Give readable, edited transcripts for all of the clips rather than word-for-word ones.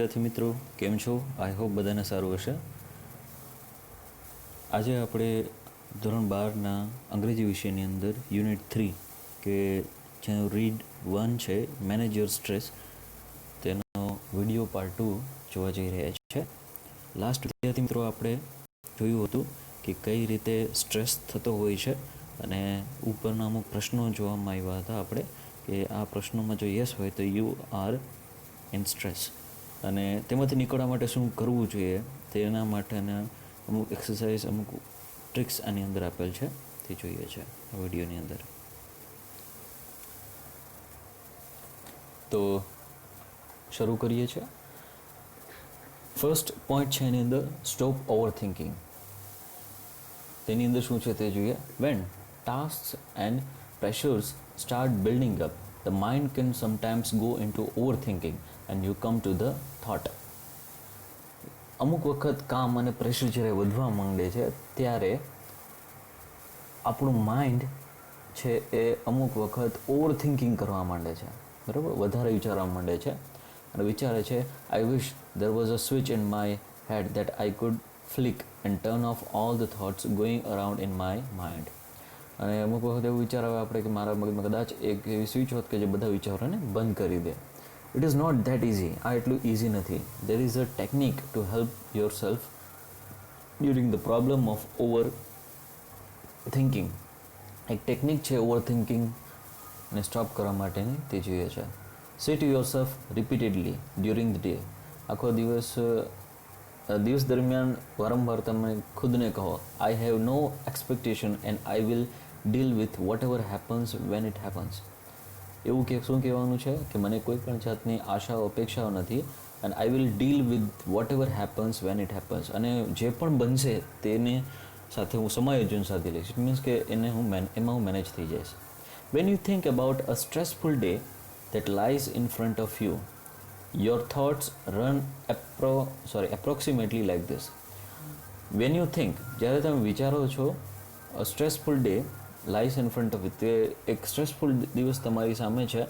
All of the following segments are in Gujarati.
વિદ્યાર્થી મિત્રો, કેમ છો? આઈ હોપ બધાને સારું હશે. આજે આપણે ધોરણ 12ના અંગ્રેજી વિષયની અંદર યુનિટ 3 કે જેનું રીડ 1 છે મેનેજ યોર સ્ટ્રેસ, તેનો વિડીયો પાર્ટ 2 જોવા જઈ રહ્યા છે. લાસ્ટ વિદ્યાર્થી મિત્રો આપણે જોયું હતું કે કઈ રીતે સ્ટ્રેસ થતો હોય છે અને ઉપરના અમુક પ્રશ્નો જોવામાં આવ્યા હતા આપણે કે આ પ્રશ્નોમાં જો યસ હોય તો યુ આર ઇન સ્ટ્રેસ, અને તેમાંથી નીકળવા માટે શું કરવું જોઈએ તેના માટેના અમુક એક્સરસાઇઝ, અમુક ટ્રિક્સ આની અંદર આપેલ છે, તે જોઈએ છે આ વિડીયોની અંદર. તો શરૂ કરીએ છીએ. ફર્સ્ટ પોઈન્ટ છે એની અંદર સ્ટોપ ઓવર થિંકિંગ. તેની અંદર શું છે તે જોઈએ. When task and pressures start building up, the mind can sometimes go into overthinking and you come to the thought. અમુક વખત કામ અને પ્રેશર જ્યારે વધવા માંડે છે ત્યારે આપણું માઇન્ડ છે એ અમુક વખત ઓવર થિંકિંગ કરવા માંડે છે, બરાબર, વધારે વિચારવા માંડે છે અને વિચારે છે આઈ વિશ there was a switch in my head that I could flick and turn off all the thoughts going around in my mind. અને અમુક વખત એવું વિચાર આવે આપણે કે મારા મગજમાં કદાચ એક એવી સ્વિચ હોત કે જે બધા વિચારોને બંધ કરી દે. It is not that easy. આ એટલું ઇઝી નથી. There is a technique to help yourself during the problem of overthinking. એક ટેકનિક છે ઓવર થિંકિંગને સ્ટોપ કરવા માટેની, તે જોઈએ છે. Say to yourself repeatedly during the day. આખો દિવસ દરમિયાન વારંવાર તમે ખુદને કહો I have no expectation and I will deal with whatever happens when it happens. એવું કે શું કહેવાનું છે કે મને કોઈ પણ જાતની આશાઓ, અપેક્ષાઓ નથી, and I will deal with whatever happens when it happens. અને જે પણ બનશે તેને સાથે હું સમાયોજન સાધી લઈશ. ઇટ મીન્સ કે એમાં હું મેનેજ થઈ જઈશ. When you think about a stressful day that lies in front of you, your thoughts run approximately like this. When you think, જ્યારે તમે વિચારો છો a stressful day lies in front of you, તે એક સ્ટ્રેસફુલ દિવસ તમારી સામે છે,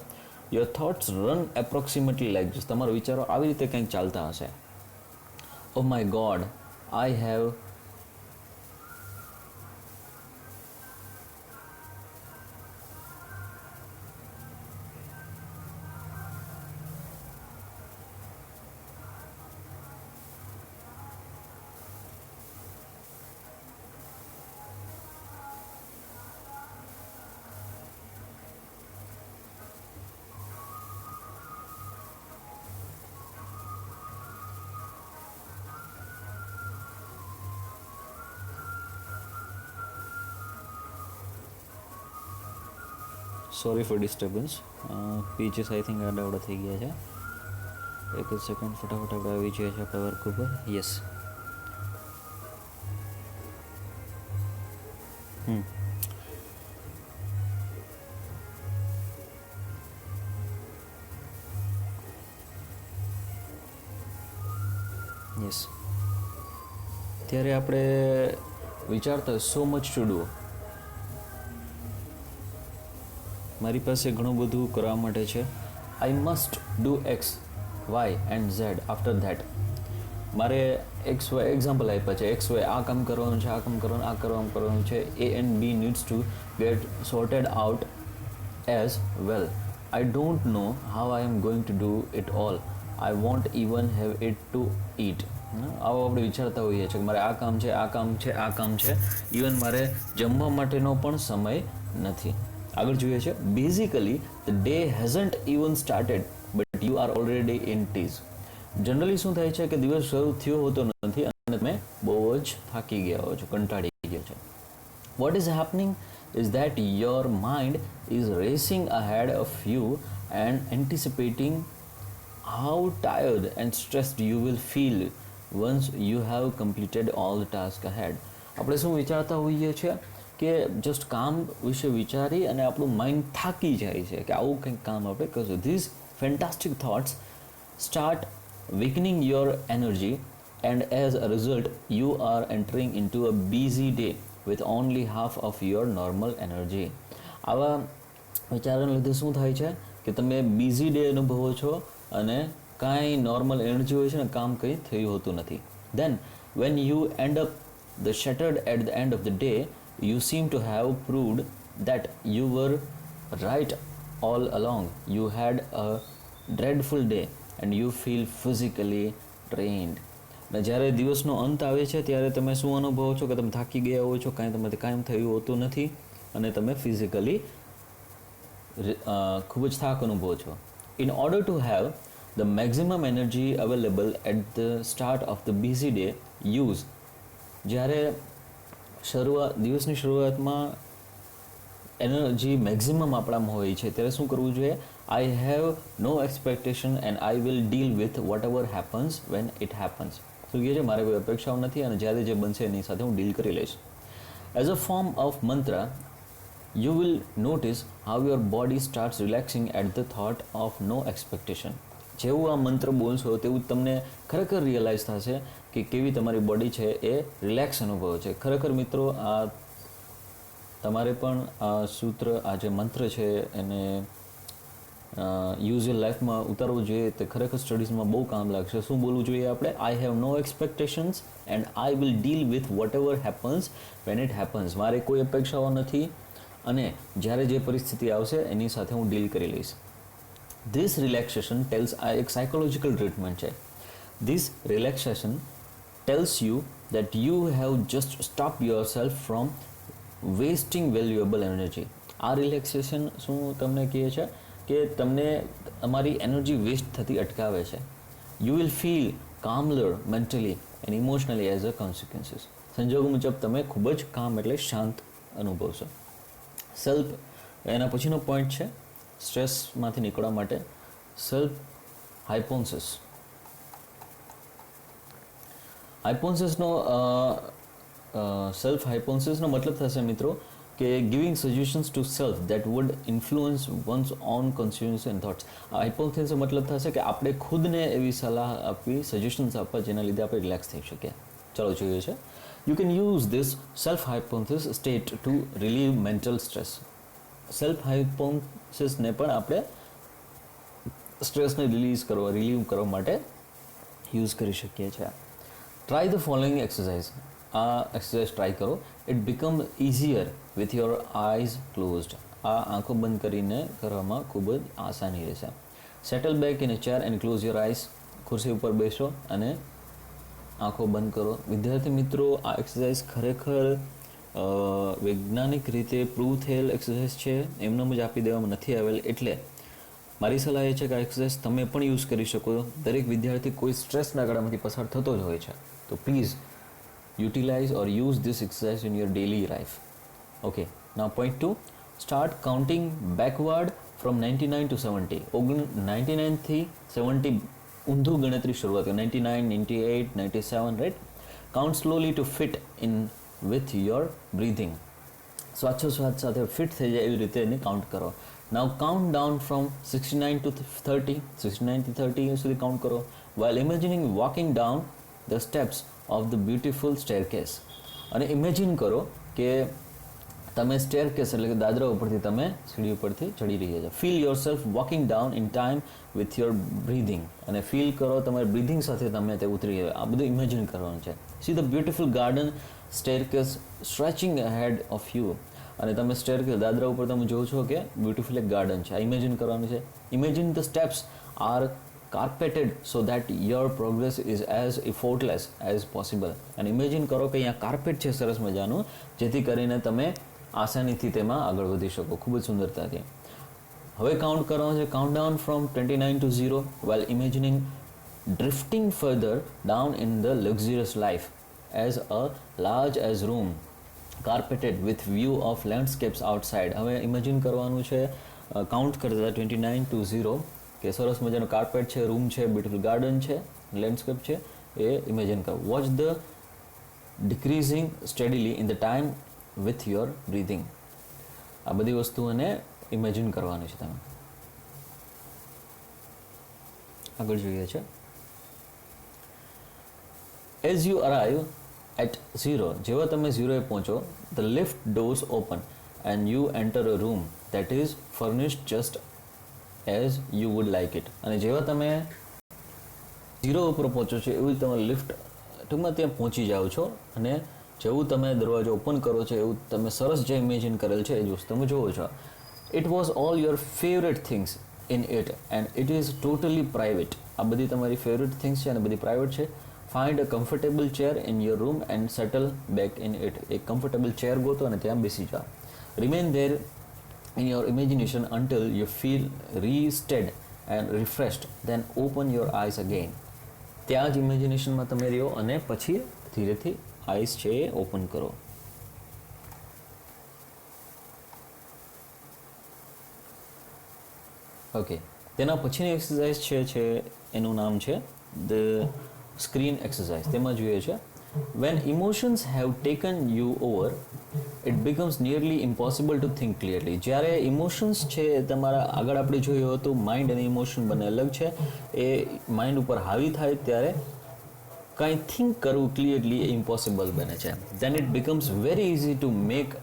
your thoughts run approximately like this. તમારા વિચારો આવી રીતે કંઈક ચાલતા હશે. Oh my God, I have sorry for disturbance. Pieces I think આડાવડા થઈ ગયા છે. એક જ સેકન્ડ, ફટાફટ આપણે આવી જઈએ છીએ આપણા વર્ક ઉપર. યસ. યસ. ત્યારે આપણે વિચારતા સો મચ ટુ ડુ, મારી પાસે ઘણું બધું કરવા માટે છે, I must do X Y and Z after that. મારે એક્સ વાય એક્ઝામ્પલ આપ્યા છે, એક્સ વાય આ કામ કરવાનું છે, આ કામ કરવાનું, આ કરવાનું છે, A and B needs to get sorted out as well. I don't know how I am going to do it all. I won't even have it to eat. આવો આપણે વિચારતા હોઈએ છીએ કે મારે આ કામ છે, આ કામ છે, આ કામ છે, ઇવન મારે જમવા માટેનો પણ સમય નથી. આગળ જોઈએ છે. Basically the day hasn't even started but you are already in tease. Generally શું થાય છે કે દિવસ શરૂ થયો હોતો નથી અને તમે બહુ જ થાકી ગયા હો છો, કંટાળી ગયા છો. What is happening is that your mind is racing ahead of you and anticipating how tired and stressed you will feel once you have completed all the task ahead. આપણે શું વિચારતા હોઈએ છીએ કે જસ્ટ કામ વિશે વિચારી અને આપણું માઇન્ડ થાકી જાય છે કે આવું કંઈક કામ આપણે કરશું. These fantastic thoughts start weakening your energy and as a result you are entering into a busy day with only half of your normal energy. આવા વિચારોને લીધે શું થાય છે કે તમે બિઝી ડે અનુભવો છો અને કાંઈ નોર્મલ એનર્જી હોય છે ને કામ કંઈ થયું હોતું નથી. Then when you end up the shattered at the end of the day, you seem to have proved that you were right all along. You had a dreadful day and you feel physically drained. અને જ્યારે દિવસનો અંત આવે છે ત્યારે તમે શું અનુભવો છો કે તમે થાકી ગયા હો છો, કાંઈ તમારે કાંઈ થયું હોતું નથી અને તમે ફિઝિકલી ખૂબ જ થાક અનુભવો છો. In order to have the maximum energy available at the start of the busy day, use જ્યારે દિવસની શરૂઆતમાં એનર્જી મેક્ઝિમમ આપણામાં હોય છે ત્યારે શું કરવું જોઈએ? I have no expectation and I will deal with whatever happens when it happens. શું કહે છે? મારે કોઈ અપેક્ષાઓ નથી અને જ્યારે જે બનશે એની સાથે હું ડીલ કરી લઈશ. એઝ અ ફોર્મ ઓફ મંત્ર, you will notice how your body starts relaxing at the thought of no expectation. જેવું આ મંત્ર બોલશો તેવું તમને ખરેખર રિયલાઇઝ થશે કે કેવી તમારી બોડી છે એ રિલેક્સ અનુભવે છે. ખરેખર મિત્રો, આ તમારે પણ આ સૂત્ર, આ જે મંત્ર છે એને યુઝ્યુઅલ લાઈફમાં ઉતારવું જોઈએ. તે ખરેખર સ્ટડીઝમાં બહુ કામ લાગશે. શું બોલવું જોઈએ આપણે? I have no expectations and I will deal with whatever happens when it happens. મારે કોઈ અપેક્ષાઓ નથી અને જ્યારે જે પરિસ્થિતિ આવશે એની સાથે હું ડીલ કરી લઈશ. ધીસ રિલેક્સેશન ટેલ્સ, આ એક સાયકોલોજીકલ ટ્રીટમેન્ટ છે. This relaxation tells you that you have just stop yourself from wasting valuable energy. આ રિલેક્સેશન શું તમને કહે છે કે તમને તમારી એનર્જી વેસ્ટ થતી અટકાવે છે. You will feel calmer mentally and emotionally as a consequences. સંજોગો મુજબ તમે ખૂબ જ કામ એટલે શાંત અનુભવશો. સેલ્ફ, એના પછીનો પોઈન્ટ છે સ્ટ્રેસમાંથી નીકળવા માટે સેલ્ફ હાઇપોન્સિસ. સેલ્ફ હાઇપોન્સિસનો મતલબ થશે મિત્રો કે giving suggestions to self that would influence one's own conscious and thoughts. હાઇપોન્સિસનો મતલબ થશે કે આપણે ખુદને એવી સલાહ આપવી, સજેશન્સ આપવા જેના લીધે આપણે રિલેક્સ થઈ શકીએ. ચાલો જોઈએ છે. You can use this self-hypnosis state to relieve mental stress. Self-hypnosis ને પણ આપણે સ્ટ્રેસને રિલીવ કરવા માટે યુઝ કરી શકીએ છીએ. Try the following exercise. આ એક્સરસાઇઝ ટ્રાય કરો. It become easier with your eyes closed. આ આંખો બંધ કરીને કરવામાં ખૂબ જ આસાની રહેશે. Settle back in a chair and close your eyes. ખુરશી ઉપર બેસો અને આંખો બંધ કરો. વિદ્યાર્થી મિત્રો, આ એક્સરસાઇઝ ખરેખર વૈજ્ઞાનિક રીતે પ્રૂવ થયેલ એક્સરસાઇઝ છે, એમનેમ જ આપી દેવામાં નથી આવેલ. એટલે મારી સલાહ એ છે કે આ એક્સરસાઇઝ તમે પણ યુઝ કરી શકો. દરેક વિદ્યાર્થી કોઈ સ્ટ્રેસના ગાળામાંથી પસાર થતો જ હોય છે, તો please utilise or use this exercise in your daily life. Okay, now point 2, start counting backward from 99 to 70. 99 થી 70 ઊંધું ગણતરી શરૂઆત કરો. 99, 98, 97, right? Count slowly to fit in with your breathing. શ્વાસોશ્વાસ સાથે ફિટ થઈ જાય એવી રીતે એને કાઉન્ટ કરો. Now count down from 69 to 30. 69 થી 30 સુધી કાઉન્ટ કરો. while imagining walking down the steps of the beautiful staircase. અને ઇમેજિન કરો કે તમે સ્ટેરકેસ એટલે કે દાદરા ઉપરથી તમે સીડી ઉપરથી ચડી રહ્યા છો. Feel your self walking down in time with your breathing. અને ફીલ કરો તમારી બ્રીધિંગ સાથે તમે તે ઉતરી ગયા. આ બધું ઇમેજિન કરવાનું છે. See the beautiful garden staircase stretching ahead of you. અને તમે સ્ટેરકેસ દાદરા ઉપર તમે જોવો છો કે બ્યુટિફુલ એક ગાર્ડન છે. આ ઇમેજિન કરવાનું છે. Imagine the steps are carpeted so that your progress is as effortless as possible. અને ઇમેજિન કરો કે અહીંયા કાર્પેટ છે સરસ મજાનું, જેથી કરીને તમે આસાનીથી તેમાં આગળ વધી શકો ખૂબ જ સુંદરતાથી. હવે કાઉન્ટ કરવાનું છે. Count down from 29 to 0 while imagining drifting further down in the luxurious life as a large as room carpeted with view of landscapes outside. હવે ઇમેજિન કરવાનું છે કાઉન્ટ કરતા 29 to 0 કે સરસ મજાનો કાર્પેટ છે, રૂમ છે, બ્યુટિફુલ ગાર્ડન છે, લેન્ડસ્કેપ છે, એ ઇમેજિન કરો. Watch the decreasing steadily in the time with your breathing. આ બધી વસ્તુઓને ઇમેજિન કરવાની છે તમે. આગળ જોઈએ છે. એઝ યુ અરાઇવ એટ 0, જેવા તમે 0 એ પહોંચો, the lift doors open end you enter a room that is furnished just as you would like it. અને જેવા તમે ઝીરો ઉપર પહોંચો છો એવું તમે લિફ્ટ ટૂંકમાં ત્યાં પહોંચી જાઓ છો અને જેવું તમે દરવાજો ઓપન કરો છો એવું તમે સરસ જે ઇમેજિન કરેલ છે એ વસ્તુ તમે જુઓ છો. It was all your favourite things in it and it is totally private. આ બધી તમારી ફેવરેટ થિંગ્સ છે અને બધી પ્રાઇવેટ છે. Find a comfortable chair in your room and settle back in it. એક કમ્ફર્ટેબલ ચેર ગોતો અને ત્યાં બેસી જાઓ. Remain there in your imagination until you feel rested and refreshed, then open your eyes again. ત્યાં જ ઇમેજિનેશનમાં તમે રહ્યો અને પછી ધીરેથી આઈસ છે એ ઓપન કરો. ઓકે, તેના પછીની એક્સરસાઇઝ છે એનું નામ છે ધ સ્ક્રીન એક્સરસાઇઝ. તેમાં જોઈએ છે when emotions have taken you over it becomes nearly impossible to think clearly. જ્યારે ઇમોશન્સ છે તમારા આગળ આપણે જોયું હતું માઇન્ડ અને ઇમોશન બંને અલગ છે. એ માઇન્ડ ઉપર હાવી થાય ત્યારે કાંઈ થિંક કરવું ક્લિયરલી એ ઇમ્પોસિબલ બને છે. then it becomes very easy to make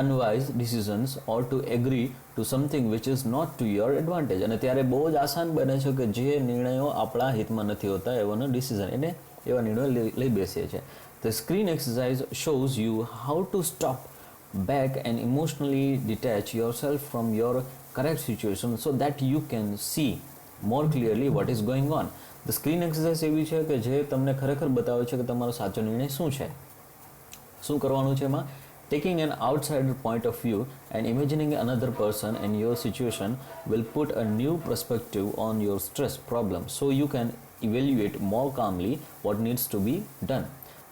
unwise decisions or to agree to something which is not to your advantage. અને ત્યારે બહુ જ આસાન બને છે કે જે નિર્ણયો આપણા હિતમાં નથી હોતા એવાનો ડિસિઝન એને એવા નિર્ણયો લઈ બેસીએ છીએ. The screen exercise shows you how to stop back and emotionally detach yourself from your correct situation so that you can see more clearly what is going on. The screen exercise એવી છે કે જે તમને ખરેખર બતાવે છે કે તમારો સાચો નિર્ણય શું છે. શું કરવાનું છે એમાં? Taking an outsider point of view and imagining another person and your situation will put a new perspective on your stress problem so you can evaluate more calmly what needs to be done.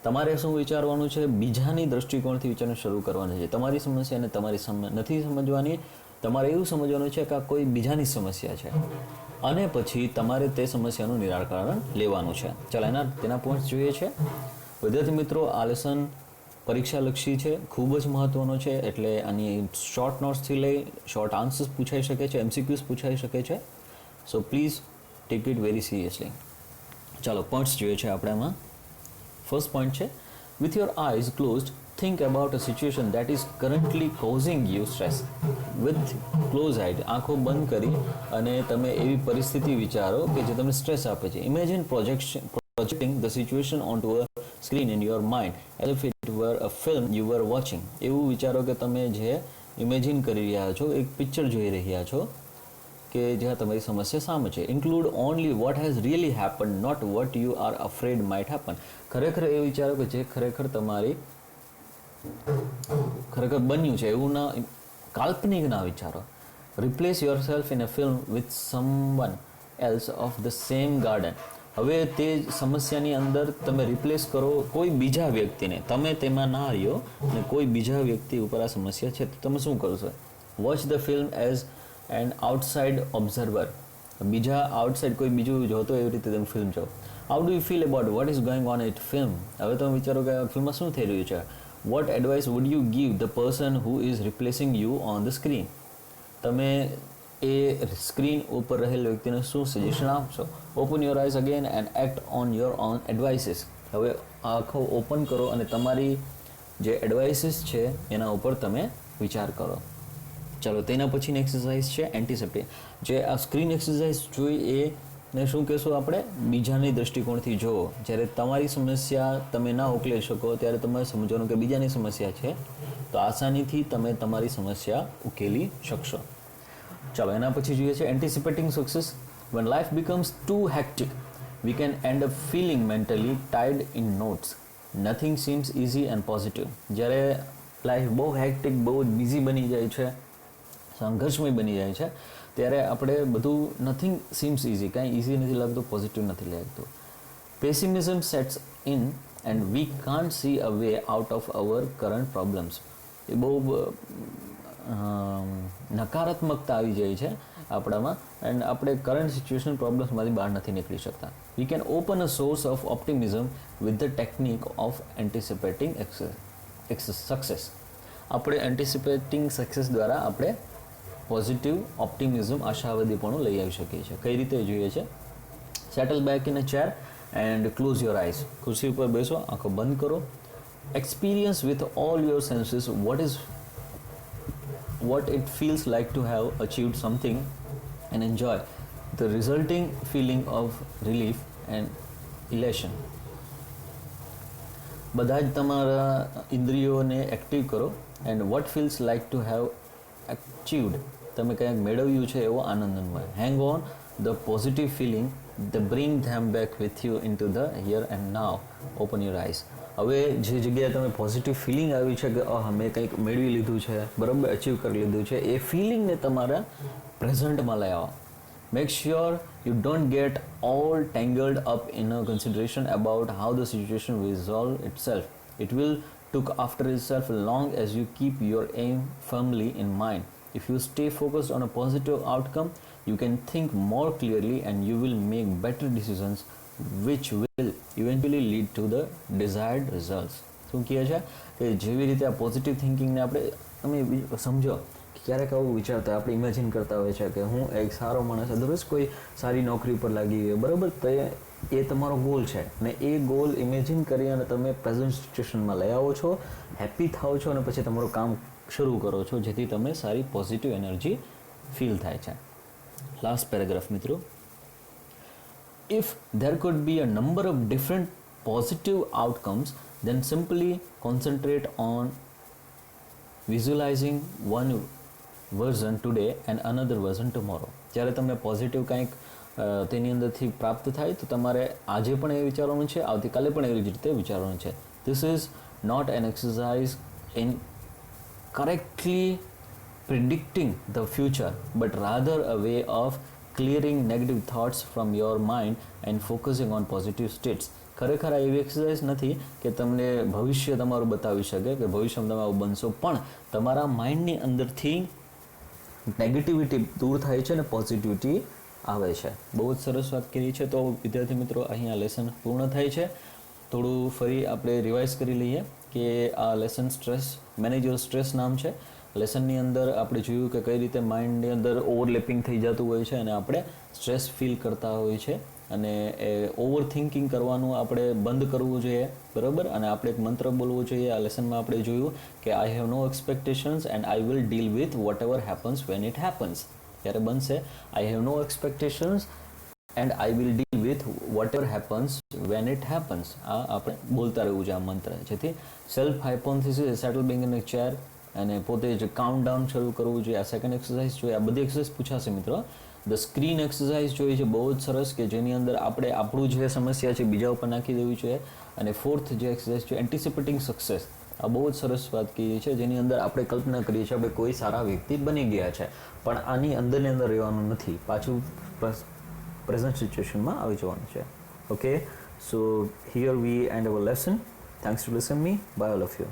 તમારે શું વિચારવાનું છે? બીજાની દૃષ્ટિકોણથી વિચારવાનું શરૂ કરવાનું છે. તમારી સમસ્યાને તમારી નથી સમજવાની, તમારે એવું સમજવાનું છે કે આ કોઈ બીજાની સમસ્યા છે અને પછી તમારે તે સમસ્યાનું નિરાકરણ લેવાનું છે. ચાલો તેના પોઈન્ટ્સ જોઈએ છે. વિદ્યાર્થી મિત્રો, આ લેસન પરીક્ષાલક્ષી છે, ખૂબ જ મહત્ત્વનો છે. એટલે આની શોર્ટ નોટ્સથી લઈ શોર્ટ આન્સર્સ પૂછાઈ શકે છે, MCQs પૂછાઈ શકે છે. So please take it very seriously. ચાલો પોઈન્ટ્સ જોઈએ છે આપણે આમાં. ફર્સ્ટ પોઈન્ટ છે with your eyes closed think about a situation that is currently causing you stress. with close eyed, આંખો બંધ કરી અને તમે એવી પરિસ્થિતિ વિચારો કે જે તમને સ્ટ્રેસ આપે છે. Imagine projecting the situation onto a screen in your mind as if it were a film you were watching. એવું વિચારો કે તમે જે ઇમેજિન કરી રહ્યા છો, એક પિક્ચર જોઈ રહ્યા છો કે જ્યાં તમારી સમસ્યા સામે છે. Include only what has really happen, not what you are afraid might happen. ખરેખર એ વિચારો કે જે ખરેખર તમારી ખરેખર બન્યું છે એવું ના, કાલ્પનિક ના વિચારો. Replace yourself in a film with someone else of the same garden. હવે તે સમસ્યાની અંદર તમે રિપ્લેસ કરો કોઈ બીજા વ્યક્તિને, તમે તેમાં ના રહ્યો અને કોઈ બીજા વ્યક્તિ ઉપર આ સમસ્યા છે તો તમે શું કરશો? Watch the film as and outside observer. બીજા આઉટસાઇડ કોઈ બીજું જોતો એવી રીતે તમે ફિલ્મ જો. How do you feel about what is going on it film. હવે તમે વિચારો કે આ ફિલ્મમાં શું થઈ રહ્યું છે. What advice would you give the person who is replacing you on the screen. તમે એ સ્ક્રીન ઉપર રહેલ વ્યક્તિને શું સજેશન આપશો? Open your eyes again and act on your own advices. હવે આંખો ઓપન કરો અને તમારી જે એડવાઇસીસ છે એના ઉપર તમે વિચાર કરો. ચાલો તેના પછીની એક્સરસાઇઝ છે એન્ટિસિપેટ. જે આ સ્ક્રીન એક્સરસાઇઝ જોઈ એને શું કહેશું આપણે? બીજાની દૃષ્ટિકોણથી જુઓ. જ્યારે તમારી સમસ્યા તમે ના ઉકેલી શકો ત્યારે તમારે સમજવાનું કે બીજાની સમસ્યા છે તો આસાનીથી તમે તમારી સમસ્યા ઉકેલી શકશો. ચાલો એના પછી જોઈએ છે anticipating success. when life becomes too hectic we can end up feeling mentally tied in knots. nothing seems easy and positive. જ્યારે લાઈફ બહુ હેક્ટિક, બહુ બિઝી બની જાય છે, સંઘર્ષમય બની જાય છે ત્યારે આપણે બધું નથિંગ સીમ્સ ઇઝી, કાંઈ ઇઝી નથી લાગતું, પોઝિટિવ નથી લાગતું. Pessimism sets in and we can't see a way out of our current problems. એ બહુ નકારાત્મકતા આવી જાય છે આપણામાં એન્ડ આપણે કરંટ સિચ્યુએશન પ્રોબ્લેમ્સમાંથી બહાર નથી નીકળી શકતા. We can open a source of optimism with the technique of anticipating success. આપણે એન્ટિસિપેટિંગ સક્સેસ દ્વારા આપણે પોઝિટિવ ઓપ્ટિમિઝમ, આશાવાદીપણું લઈ આવી શકીએ છીએ. કઈ રીતે જોઈએ છે? Settle back in a chair and close your eyes. ખુરશી ઉપર બેસો, આંખો બંધ કરો. Experience with all your senses what it feels like to have achieved something and enjoy the resulting feeling of relief and elation. બધા જ તમારા ઇન્દ્રિયોને એક્ટિવ કરો and what feels like to have achieved, તમે કંઈક મેળવ્યું છે એવો આનંદ અનુભવાય. Hang on the positive feeling, the bring them back with you into the here and now. Open your eyes. હવે જે જગ્યાએ તમે પોઝિટિવ ફિલિંગ આવી છે કે મેં કંઈક મેળવી લીધું છે, બરાબર, અચીવ કરી લીધું છે, એ ફિલિંગને તમારા પ્રેઝન્ટમાં લઈ આવો. Make sure you don't get all tangled up in a consideration about how the situation will resolve itself. It will look after itself as long as you keep your aim firmly in mind. If you stay focused on a positive outcome, you can think more clearly and you will make better decisions which will eventually lead to the desired results. શું કહે છે કે જેવી રીતે આ પોઝિટિવ થિંકિંગને આપણે તમે સમજો, ક્યારેક આવું વિચારતા આપણે ઇમેજિન કરતા હોય છે કે હું એક સારો માણસ, અદરવાઇઝ કોઈ સારી નોકરી પર લાગી ગયો, બરાબર, તો એ તમારો ગોલ છે અને એ ગોલ ઇમેજિન કરી અને તમે પ્રેઝન્ટ સિચ્યુએશનમાં લઈ આવો છો, હેપી થાઓ છો અને પછી તમારું કામ શરૂ કરો છો, જેથી તમને સારી પોઝિટિવ એનર્જી ફીલ થાય છે. લાસ્ટ પેરેગ્રાફ મિત્રો. If there could be a number of different positive outcomes, then simply concentrate on visualizing one version today and another version tomorrow. જ્યારે તમને પોઝિટિવ કંઈક તેની અંદરથી પ્રાપ્ત થાય તો તમારે આજે પણ એ વિચારવાનું છે, આવતીકાલે પણ એવી જ રીતે વિચારવાનું છે. This is not an exercise in correctly predicting the future but rather a way of clearing negative thoughts from your mind and focusing on positive states. ખરેખર આ એવી એક્સરસાઇઝ નથી કે તમને ભવિષ્ય તમારું બતાવી શકે કે ભવિષ્યમાં તમે આવું બનશો, પણ તમારા માઇન્ડની અંદરથી નેગેટિવિટી દૂર થાય છે અને પોઝિટિવિટી આવે છે. બહુ જ સરસ વાત કરી છે. તો વિદ્યાર્થી મિત્રો, અહીંયા લેસન પૂર્ણ થાય છે. થોડું ફરી આપણે રિવાઇઝ કરી લઈએ કે આ lesson stress, manage your stress નામ છે. લેસનની અંદર આપણે જોયું કે કઈ રીતે માઇન્ડની અંદર ઓવરલેપિંગ થઈ જતું હોય છે અને આપણે સ્ટ્રેસ ફીલ કરતા હોય છે અને એ ઓવર થિંકિંગ કરવાનું આપણે બંધ કરવું જોઈએ, બરાબર. અને આપણે એક મંત્ર બોલવો જોઈએ. આ લેસનમાં આપણે જોયું કે I have no expectations and I will deal with whatever happens when it happens. ત્યારે બનશે I have no expectations and I will deal with whatever happens when it happens. આ આપણે બોલતા રહેવું છે આ મંત્ર, જેથી self hypothesis, settling in a chair અને પોતે જ કાઉન્ટ ડાઉન શરૂ કરવું જોઈએ. આ સેકન્ડ એક્સરસાઇઝ જોઈએ. આ બધી એક્સરસાઇઝ પૂછાશે મિત્રો. ધ સ્ક્રીન એક્સરસાઇઝ જોઈએ છે, બહુ જ સરસ, કે જેની અંદર આપણે આપણું જે સમસ્યા છે બીજા ઉપર નાખી દેવી જોઈએ. અને ફોર્થ જે એક્સરસાઇઝ છે એન્ટિસિપેટિંગ સક્સેસ. આ બહુ જ સરસ વાત કરી છે, જેની અંદર આપણે કલ્પના કરીએ છીએ આપણે કોઈ સારા વ્યક્તિ બની ગયા છે, પણ આની અંદરની અંદર રહેવાનું નથી, પાછું પ્રેઝન્ટ સિચ્યુએશનમાં આવી જવાનું છે. Okay, so here we end our lesson. Thanks to listen me. Bye all of you.